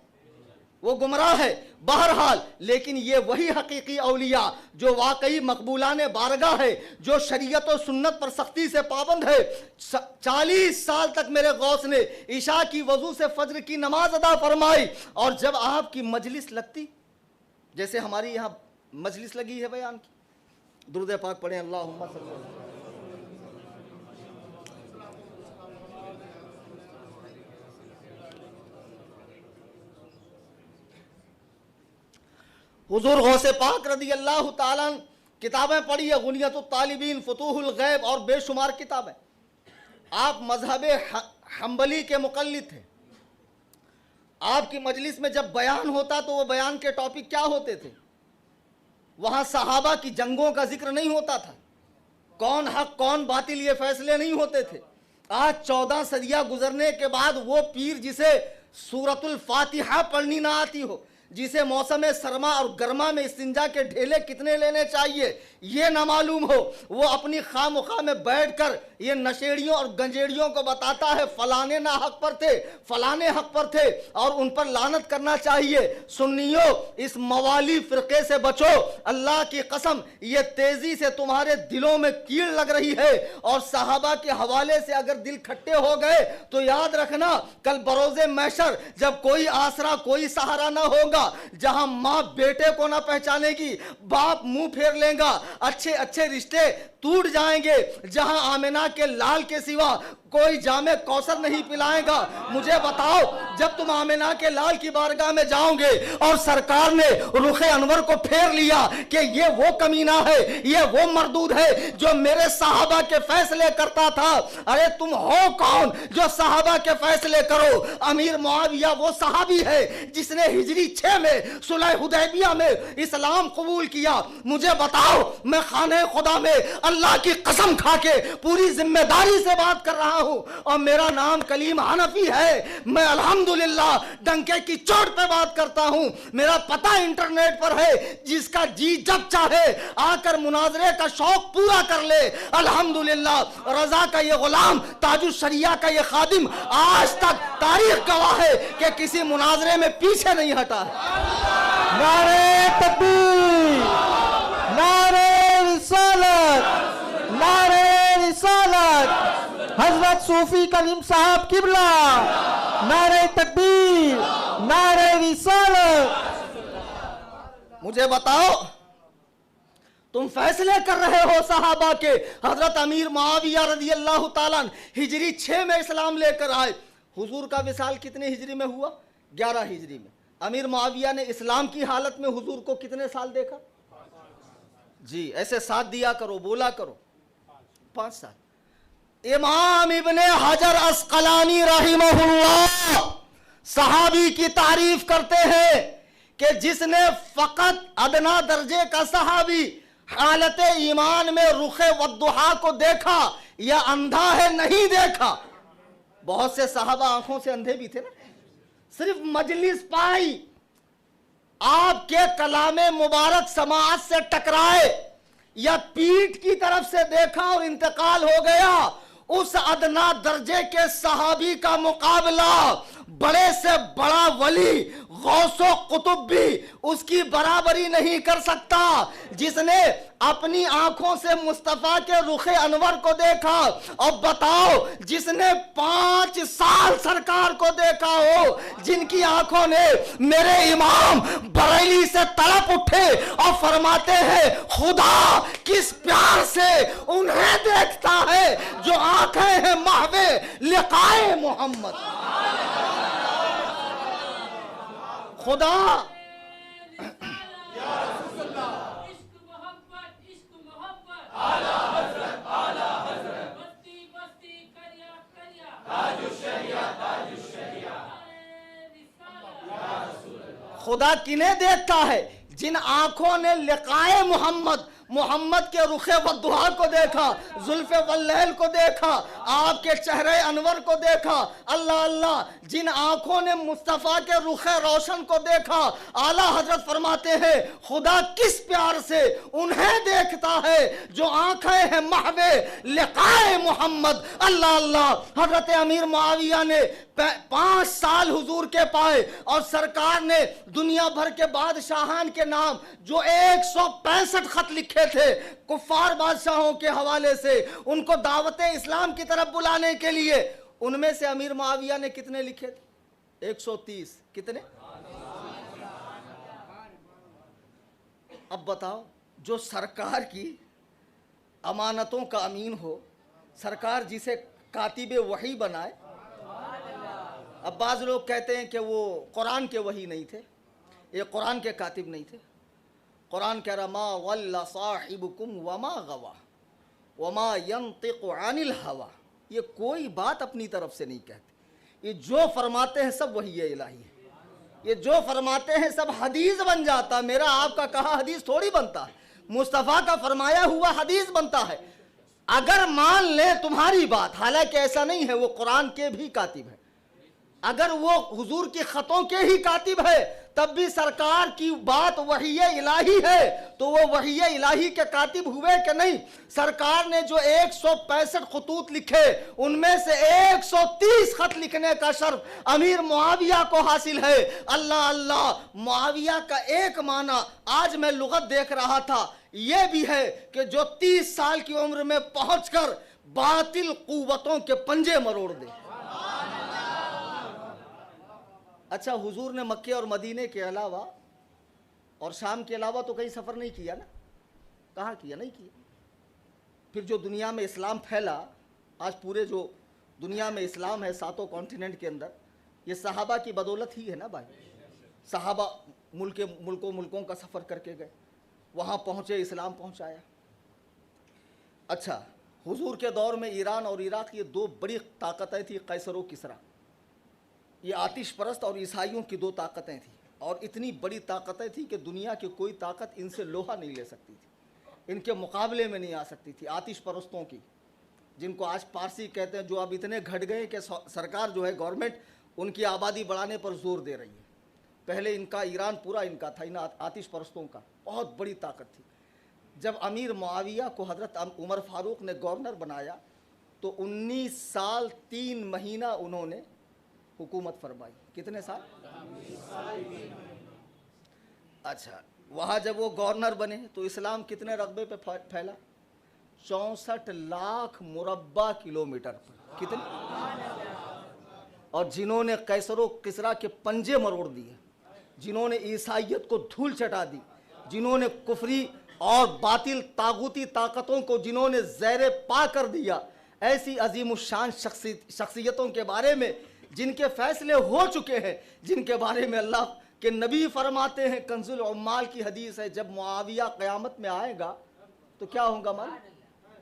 وہ گمراہ ہے۔ بہرحال لیکن یہ وہی حقیقی اولیاء جو واقعی مقبولان بارگاہ ہے، جو شریعت و سنت پر سختی سے پابند ہے۔ 40 سال تک میرے غوث نے عشاء کی وضو سے فجر کی نماز ادا فرمائی، اور جب آپ کی مجلس لگتی، جیسے ہماری یہاں مجلس لگی ہے بیان کی، درود پاک پڑھیں اللہم صلی اللہ علیہ وسلم۔ حضور غوث پاک رضی اللہ تعالیٰ کتابیں پڑھی ہے، غنیت الطالبین، فتوح الغیب اور بے شمار کتابیں۔ آپ مذہب حنبلی کے مقلد تھے، آپ کی مجلس میں جب بیان ہوتا تو وہ بیان کے ٹاپک کیا ہوتے تھے؟ وہاں صحابہ کی جنگوں کا ذکر نہیں ہوتا تھا، کون حق کون باطل یہ فیصلے نہیں ہوتے تھے۔ آج 14 صدیاں گزرنے کے بعد وہ پیر جسے سورۃ الفاتحہ پڑھنی نہ آتی ہو، جسے موسم سرما اور گرما میں استنجا کے ڈھیلے کتنے لینے چاہیے یہ نہ معلوم ہو، وہ اپنی خواہ مخواہ میں بیٹھ کر یہ نشیڑیوں اور گنجیڑیوں کو بتاتا ہے فلانے نہ حق پر تھے، فلانے حق پر تھے اور ان پر لعنت کرنا چاہیے۔ سنیو، اس موالی فرقے سے بچو، اللہ کی قسم یہ تیزی سے تمہارے دلوں میں کیڑ لگ رہی ہے، اور صحابہ کے حوالے سے اگر دل کھٹے ہو گئے تو یاد رکھنا کل بروز محشر جب کوئی آسرا کوئی سہارا نہ ہوگا، جہاں ماں بیٹے کو نہ پہچانے گی، باپ منہ پھیر لے گا، اچھے اچھے رشتے ٹوٹ جائیں گے، جہاں آمنہ کے لال کے سوا کوئی جام کوثر نہیں پلائے گا۔ مجھے بتاؤ، جب تم آمنہ کے لال کی بارگاہ میں جاؤ گے اور سرکار نے رخ انور کو پھیر لیا کہ یہ وہ کمینہ ہے، یہ وہ مردود ہے جو میرے صحابہ کے فیصلے کرتا تھا، ارے تم ہو کون جو صحابہ کے فیصلے کرو؟ امیر معاویہ وہ صحابی ہے جس نے ہجری 6 میں صلح حدیبیہ میں اسلام قبول کیا۔ مجھے بتاؤ، میں خانہ خدا میں اللہ کی قسم کھا کے پوری ذمہ داری سے بات کر رہا ہوں، اور میرا نام کلیم حنفی ہے، میں الحمدللہ ڈنکے کی چوٹ پہ بات کرتا ہوں، میرا پتہ انٹرنیٹ پر ہے، جس کا جی جب چاہے آ کر مناظرے کا شوق پورا کر لے۔ الحمدللہ رضا کا یہ غلام، تاج الشریعہ کا یہ خادم آج تک تاریخ گواہ ہے کہ کسی مناظرے میں پیچھے نہیں ہٹا ہے۔ نعرہ تکبیر، نعرہ رسالت، نعرہ رسالت، حضرت صوفی کلیم صاحب قبلہ، نعرہ تکبیر، نعرہ رسالت۔ مجھے بتاؤ، تم فیصلے کر رہے ہو صحابہ کے، حضرت امیر معاویہ رضی اللہ تعالیٰ ہجری 6 میں اسلام لے کر آئے، حضور کا وصال کتنے ہجری میں ہوا؟ 11 ہجری میں۔ امیر معاویہ نے اسلام کی حالت میں حضور کو کتنے سال دیکھا؟ جی ایسے ساتھ دیا کرو، بولا کرو، 5 سال۔ امام ابن حجر عسقلانی رحمہ اللہ صحابی کی تعریف کرتے ہیں کہ جس نے فقط ادنا درجے کا صحابی حالت ایمان میں رخ والضحا کو دیکھا یا اندھا ہے نہیں دیکھا، بہت سے صحابہ آنکھوں سے اندھے بھی تھے نا، صرف مجلس پائی، آپ کے کلام مبارک سماعت سے ٹکرائے یا پیٹھ کی طرف سے دیکھا اور انتقال ہو گیا، اس ادنا درجے کے صحابی کا مقابلہ بڑے سے بڑا ولی غوث و قطب بھی اس کی برابری نہیں کر سکتا، جس نے اپنی آنکھوں سے مصطفیٰ کے رخ انور کو دیکھا۔ اور بتاؤ، جس نے 5 سال سرکار کو دیکھا ہو، جن کی آنکھوں نے میرے امام بریلی سے تڑپ اٹھے اور فرماتے ہیں خدا کس پیار سے انہیں دیکھتا ہے جو آنکھیں ہیں محو لقائے محمد۔ خدا خدا کنہیں دیکھتا ہے؟ جن آنکھوں نے لقائے محمد کے رخ والضحا کو دیکھا، زلف واللیل کو دیکھا، آپ کے چہرے انور کو دیکھا، اللہ اللہ، جن آنکھوں نے مصطفیٰ کے رخ روشن کو دیکھا، اعلیٰ حضرت فرماتے ہیں خدا کس پیار سے انہیں دیکھتا ہے جو آنکھیں ہیں محو لقائے محمد۔ اللہ اللہ، حضرت امیر معاویہ نے 5 سال حضور کے پائے، اور سرکار نے دنیا بھر کے بادشاہان کے نام جو 165 خط لکھے تھے کفار بادشاہوں کے حوالے سے ان کو دعوت اسلام کی طرف بلانے کے لیے، ان میں سے امیر معاویہ نے کتنے لکھے تھے؟ 130۔ کتنے؟ اب بتاؤ، جو سرکار کی امانتوں کا امین ہو، سرکار جسے کاتب وحی بنائے۔ اب بعض لوگ کہتے ہیں کہ وہ قرآن کے وحی نہیں تھے، یہ قرآن کے کاتب نہیں تھے۔ قرآن کہہ رہا ما ضل صاحبکم وما غوا وما ينطق عن الہوا، یہ کوئی بات اپنی طرف سے نہیں کہتے، یہ جو فرماتے ہیں سب وحی الہی ہے۔ یہ جو فرماتے ہیں سب حدیث بن جاتا، میرا آپ کا کہا حدیث تھوڑی بنتا ہے، مصطفیٰ کا فرمایا ہوا حدیث بنتا ہے۔ اگر مان لیں تمہاری بات، حالانکہ ایسا نہیں ہے، وہ قرآن کے بھی کاتب ہے، اگر وہ حضور کی خطوں کے ہی کاتب ہے، تب بھی سرکار کی بات وحی الہی ہے، تو وہ وحی الہی کے کاتب ہوئے کہ نہیں؟ سرکار نے جو 165 خطوط لکھے، ان میں سے 130 خط لکھنے کا شرف امیر معاویہ کو حاصل ہے۔ اللہ اللہ، معاویہ کا ایک معنی آج میں لغت دیکھ رہا تھا، یہ بھی ہے کہ جو 30 سال کی عمر میں پہنچ کر باطل قوتوں کے پنجے مروڑ دے۔ اچھا، حضور نے مکے اور مدینے کے علاوہ اور شام کے علاوہ تو کہیں سفر نہیں کیا نا؟ کہاں کیا؟ نہیں کیا۔ پھر جو دنیا میں اسلام پھیلا، آج پورے جو دنیا میں اسلام ہے 7 کانٹیننٹ کے اندر، یہ صحابہ کی بدولت ہی ہے نا بھائی۔ صحابہ ملکوں کا سفر کر کے گئے، وہاں پہنچے، اسلام پہنچایا۔ اچھا، حضور کے دور میں ایران اور عراق یہ 2 بڑی طاقتیں تھیں، قیصر و کسریٰ۔ یہ آتش پرست اور عیسائیوں کی 2 طاقتیں تھیں، اور اتنی بڑی طاقتیں تھیں کہ دنیا کی کوئی طاقت ان سے لوہا نہیں لے سکتی تھی، ان کے مقابلے میں نہیں آ سکتی تھی۔ آتش پرستوں کی، جن کو آج پارسی کہتے ہیں، جو اب اتنے گھٹ گئے کہ سرکار جو ہے گورنمنٹ ان کی آبادی بڑھانے پر زور دے رہی ہے۔ پہلے ان کا ایران پورا ان کا تھا، ان آتش پرستوں کا بہت بڑی طاقت تھی۔ جب امیر معاویہ کو حضرت عمر فاروق نے گورنر بنایا تو 19 سال 3 مہینہ انہوں نے حکومت فرمائی۔ کتنے سال؟ اچھا، وہاں جب وہ گورنر بنے تو اسلام کتنے رقبے پہ پھیلا؟ 64 لاکھ مربع کلومیٹر پر۔ کتنے؟ اور جنہوں نے قیصر و کسریٰ کے پنجے مروڑ دیے، جنہوں نے عیسائیت کو دھول چٹا دی، جنہوں نے کفری اور باطل طاغوتی طاقتوں کو جنہوں نے زیر پا کر دیا، ایسی عظیم الشان شخصیتوں کے بارے میں جن کے فیصلے ہو چکے ہیں، جن کے بارے میں اللہ کے نبی فرماتے ہیں، کنز العمال کی حدیث ہے، جب معاویہ قیامت میں آئے گا تو کیا ہوگا مان؟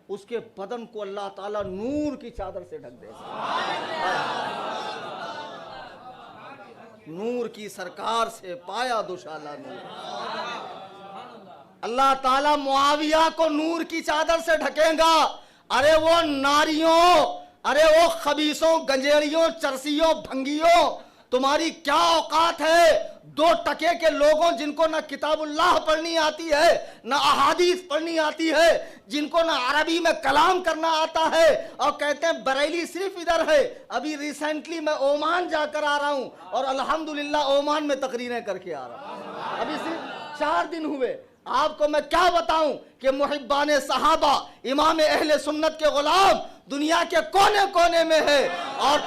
اس کے بدن کو اللہ تعالیٰ نور کی چادر سے ڈھک دے گا۔ نور کی سرکار سے پایا دوشالہ نور۔ اللہ تعالیٰ معاویہ کو نور کی چادر سے ڈھکیں گا۔ ارے وہ ناریوں، ارے وہ خبیثوں، گنجیڑیوں، چرسیوں، بھنگیوں، تمہاری کیا اوقات ہے؟ 2 ٹکے کے لوگوں جن کو نہ کتاب اللہ پڑھنی آتی ہے، نہ احادیث پڑھنی آتی ہے، جن کو نہ عربی میں کلام کرنا آتا ہے، اور کہتے ہیں بریلی صرف ادھر ہے۔ ابھی ریسنٹلی میں عمان جا کر آ رہا ہوں، اور الحمدللہ عمان میں تقریریں کر کے آ رہا ہوں، ابھی صرف 4 دن ہوئے۔ آپ کو میں کیا بتاؤں کہ محبان صحابہ، امام اہل سنت کے غلام دنیا کے کونے کونے میں ہے، اور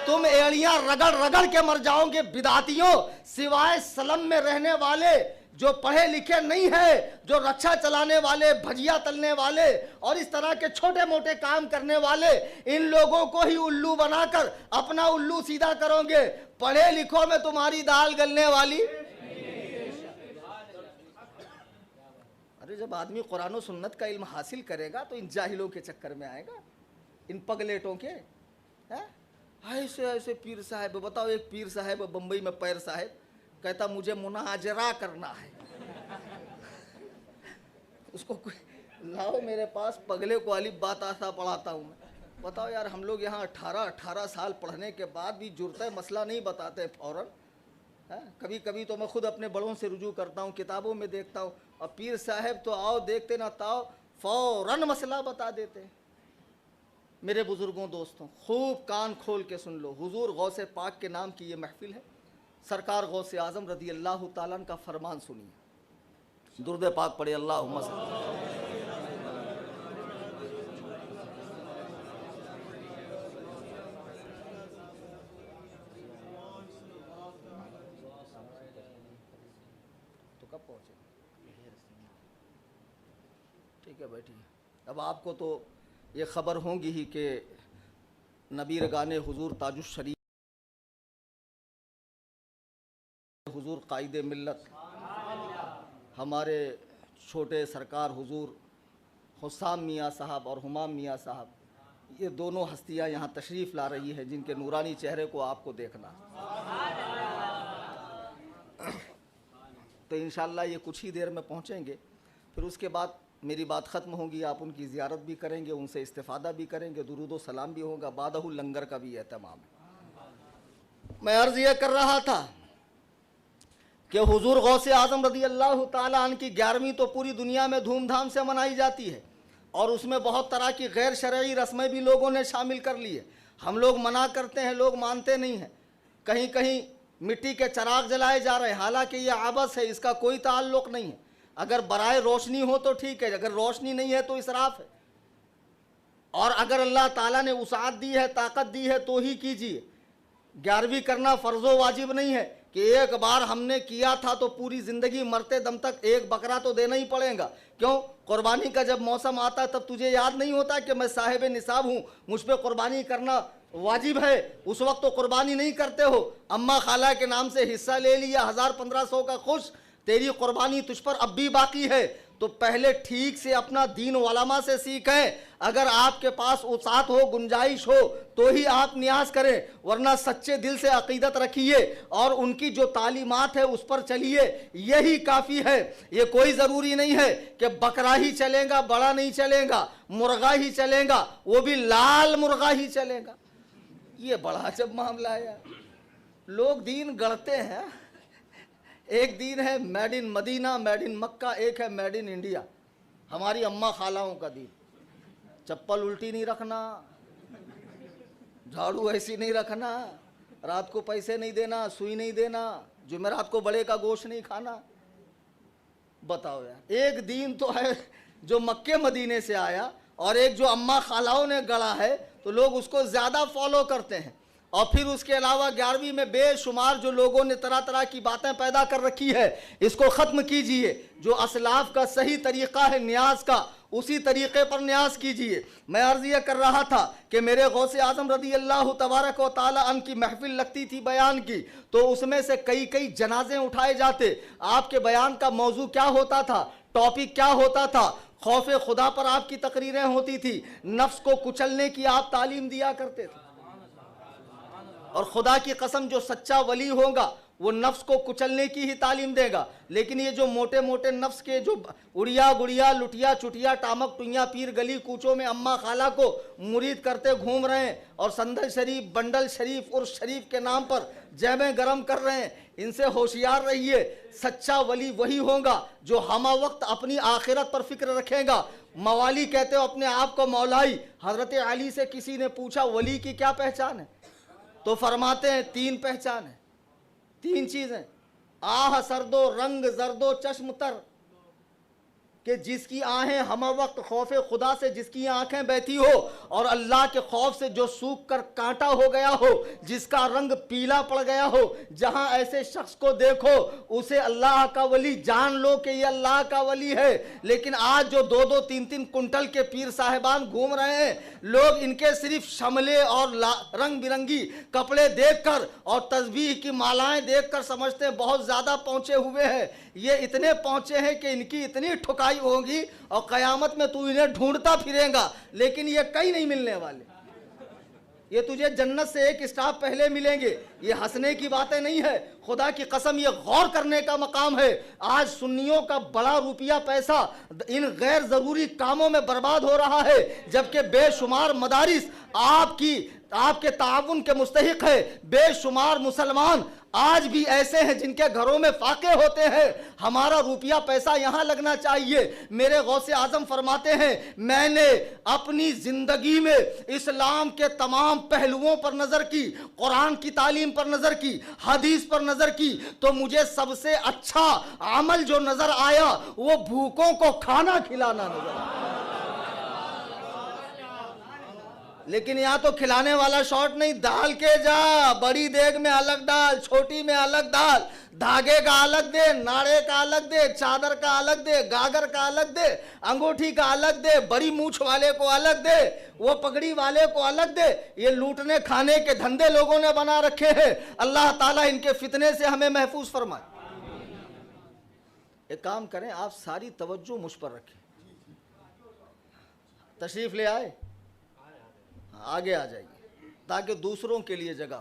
تم ایڑیاں رگڑ رگڑ کے مر جاؤ گے بدعتیوں۔ سوائے سلم میں رہنے والے جو پڑھے لکھے نہیں ہیں، جو رکشا چلانے والے، بھجیا تلنے والے اور اس طرح کے چھوٹے موٹے کام کرنے والے، ان لوگوں کو ہی الو بنا کر اپنا الو سیدھا کرو گے۔ پڑھے لکھوں میں تمہاری دال گلنے والی۔ ارے جب آدمی قرآن و سنت کا علم حاصل کرے گا تو ان جاہلوں کے چکر میں آئے گا، ان پگلیٹوں کے۔ ایسے ایسے پیر صاحب، بتاؤ، ایک پیر صاحب بمبئی میں، پیر صاحب کہتا مجھے مناظرہ کرنا ہے، اس کو لاؤ میرے پاس، پگلے کو الف با تا سا پڑھاتا ہوں میں۔ بتاؤ یار، ہم لوگ یہاں 18 سال پڑھنے کے بعد بھی جرتے مسئلہ نہیں بتاتے فوراً۔ کبھی کبھی تو میں خود اپنے بڑوں سے رجوع کرتا ہوں، کتابوں میں دیکھتا ہوں، اور پیر صاحب تو آؤ دیکھتے نہ تاؤ فوراً مسئلہ بتا دیتے ہیں۔ میرے بزرگوں، دوستوں، خوب کان کھول کے سن لو، حضور غوث پاک کے نام کی یہ محفل ہے، سرکار غوث اعظم رضی اللہ تعالیٰ کا فرمان سنیے، درود پاک پڑھے، اللہم صلی اللہ علیہ وسلم۔ تو کب پہنچے؟ ٹھیک ہے بیٹھی۔ اب آپ کو تو یہ خبر ہونگی ہی کہ نبی رگان حضور تاج الشریف، حضور قائد ملت، ہمارے چھوٹے سرکار حضور حسام میاں صاحب اور ہمام میاں صاحب، یہ دونوں ہستیاں یہاں تشریف لا رہی ہیں، جن کے نورانی چہرے کو آپ کو دیکھنا۔ تو انشاءاللہ یہ کچھ ہی دیر میں پہنچیں گے. پھر اس کے بعد میری بات ختم ہوگی, آپ ان کی زیارت بھی کریں گے, ان سے استفادہ بھی کریں گے, درود و سلام بھی ہوگا, بعدہ لنگر کا بھی اہتمام ہے. میں عرض یہ کر رہا تھا کہ حضور غوث اعظم رضی اللہ تعالیٰ عنہ کی 11ویں تو پوری دنیا میں دھوم دھام سے منائی جاتی ہے, اور اس میں بہت طرح کی غیر شرعی رسمیں بھی لوگوں نے شامل کر لی ہے. ہم لوگ منع کرتے ہیں, لوگ مانتے نہیں ہیں. کہیں کہیں مٹی کے چراغ جلائے جا رہے ہیں, حالانکہ یہ عبث ہے, اس کا کوئی تعلق نہیں ہے. اگر برائے روشنی ہو تو ٹھیک ہے, اگر روشنی نہیں ہے تو اسراف ہے. اور اگر اللہ تعالیٰ نے وسعت دی ہے, طاقت دی ہے تو ہی کیجیے. 11ویں کرنا فرض و واجب نہیں ہے کہ ایک بار ہم نے کیا تھا تو پوری زندگی مرتے دم تک ایک بکرا تو دینا ہی پڑے گا. کیوں؟ قربانی کا جب موسم آتا ہے تب تجھے یاد نہیں ہوتا کہ میں صاحب نصاب ہوں, مجھ پہ قربانی کرنا واجب ہے, اس وقت تو قربانی نہیں کرتے ہو. اماں خالہ کے نام سے حصہ لے لیا 1000-1500 کا, خوش, تیری قربانی تجھ پر اب بھی باقی ہے. تو پہلے ٹھیک سے اپنا دین علماء سے سیکھیں. اگر آپ کے پاس وسعت ہو, گنجائش ہو تو ہی آپ نیاز کریں, ورنہ سچے دل سے عقیدت رکھیے اور ان کی جو تعلیمات ہے اس پر چلیے, یہی کافی ہے. یہ کوئی ضروری نہیں ہے کہ بکرا ہی چلے گا, بڑا نہیں چلے گا, مرغا ہی چلے گا, وہ بھی لال مرغا ہی چلے گا. یہ بڑا جب معاملہ ہے, لوگ دین گڑھتے ہیں. ایک دین ہے made in Medina, made in مکہ, ایک ہے میڈ ان انڈیا. ہماری اماں خالہوں کا دین. چپل الٹی نہیں رکھنا, جھاڑو ایسی نہیں رکھنا, رات کو پیسے نہیں دینا, سوئی نہیں دینا, جمعرات کو بڑے کا گوشت نہیں کھانا. بتاؤ یار, ایک دین تو ہے جو مکے مدینے سے آیا, اور ایک جو اماں خالہوں نے گڑھا ہے تو لوگ اس کو زیادہ فالو کرتے ہیں. اور پھر اس کے علاوہ 11ویں میں بے شمار جو لوگوں نے طرح طرح کی باتیں پیدا کر رکھی ہے, اس کو ختم کیجئے. جو اسلاف کا صحیح طریقہ ہے نیاز کا, اسی طریقے پر نیاز کیجئے. میں عرض یہ کر رہا تھا کہ میرے غوث اعظم رضی اللہ تبارک و تعالی عنہ کی محفل لگتی تھی بیان کی, تو اس میں سے کئی جنازے اٹھائے جاتے. آپ کے بیان کا موضوع کیا ہوتا تھا, ٹاپک کیا ہوتا تھا؟ خوف خدا پر آپ کی تقریریں ہوتی تھی, نفس کو کچلنے کی آپ تعلیم دیا کرتے تھے. اور خدا کی قسم جو سچا ولی ہوگا وہ نفس کو کچلنے کی ہی تعلیم دے گا. لیکن یہ جو موٹے موٹے نفس کے جو اڑیا گڑیا لٹیا چٹیا ٹامک ٹوئیاں پیر گلی کوچوں میں اماں خالہ کو مرید کرتے گھوم رہے ہیں, اور سندل شریف, بنڈل شریف, عرس شریف کے نام پر جیبیں گرم کر رہے ہیں, ان سے ہوشیار رہیے. سچا ولی وہی ہوگا جو ہمہ وقت اپنی آخرت پر فکر رکھے گا. موالی کہتے ہو اپنے آپ کو مولائی. حضرت علی سے کسی نے پوچھا ولی کی کیا پہچان ہے, تو فرماتے ہیں 3 پہچان ہیں, 3 چیزیں. آہ سردو رنگ زردو چشم تر, کہ جس کی آنکھیں ہمہ وقت خوف خدا سے, جس کی آنکھیں بہتی ہو اور اللہ کے خوف سے جو سوکھ کر کانٹا ہو گیا ہو, جس کا رنگ پیلا پڑ گیا ہو. جہاں ایسے شخص کو دیکھو اسے اللہ کا ولی جان لو کہ یہ اللہ کا ولی ہے. لیکن آج جو 2-2 3-3 کنٹل کے پیر صاحبان گھوم رہے ہیں, لوگ ان کے صرف شملے اور رنگ برنگی کپڑے دیکھ کر اور تسبیح کی مالائیں دیکھ کر سمجھتے ہیں بہت زیادہ پہنچے ہوئے ہیں. یہ اتنے پہنچے ہیں کہ ان کی اتنی ٹھکائی ہوگی اور قیامت میں تو انہیں ڈھونڈتا پھرے گا, لیکن یہ کہیں نہیں ملنے والے. یہ تجھے جنت سے ایک اسٹاپ پہلے ملیں گے. یہ ہنسنے کی باتیں نہیں ہے, خدا کی قسم یہ غور کرنے کا مقام ہے. آج سنیوں کا بڑا روپیہ پیسہ ان غیر ضروری کاموں میں برباد ہو رہا ہے, جبکہ بے شمار مدارس آپ کے تعاون کے مستحق ہے. بے شمار مسلمان آج بھی ایسے ہیں جن کے گھروں میں فاقے ہوتے ہیں. ہمارا روپیہ پیسہ یہاں لگنا چاہیے. میرے غوث اعظم فرماتے ہیں میں نے اپنی زندگی میں اسلام کے تمام پہلوؤں پر نظر کی, قرآن کی تعلیم پر نظر کی, حدیث پر نظر کی, تو مجھے سب سے اچھا عمل جو نظر آیا وہ بھوکوں کو کھانا کھلانا نظر آیا. لیکن یہاں تو کھلانے والا شارٹ نہیں, ڈال کے جا, بڑی دیگ میں الگ ڈال, چھوٹی میں الگ ڈال, دھاگے کا الگ دے, ناڑے کا الگ دے, چادر کا الگ دے, گاگر کا الگ دے, انگوٹھی کا الگ دے, بڑی مونچھ والے کو الگ دے, وہ پگڑی والے کو الگ دے. یہ لوٹنے کھانے کے دھندے لوگوں نے بنا رکھے ہیں. اللہ تعالیٰ ان کے فتنے سے ہمیں محفوظ فرمائے. ایک کام کریں, آپ ساری توجہ مجھ پر رکھیں. تشریف لے آئے, آگے آ جائیے تاکہ دوسروں کے لیے جگہ.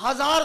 1000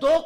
2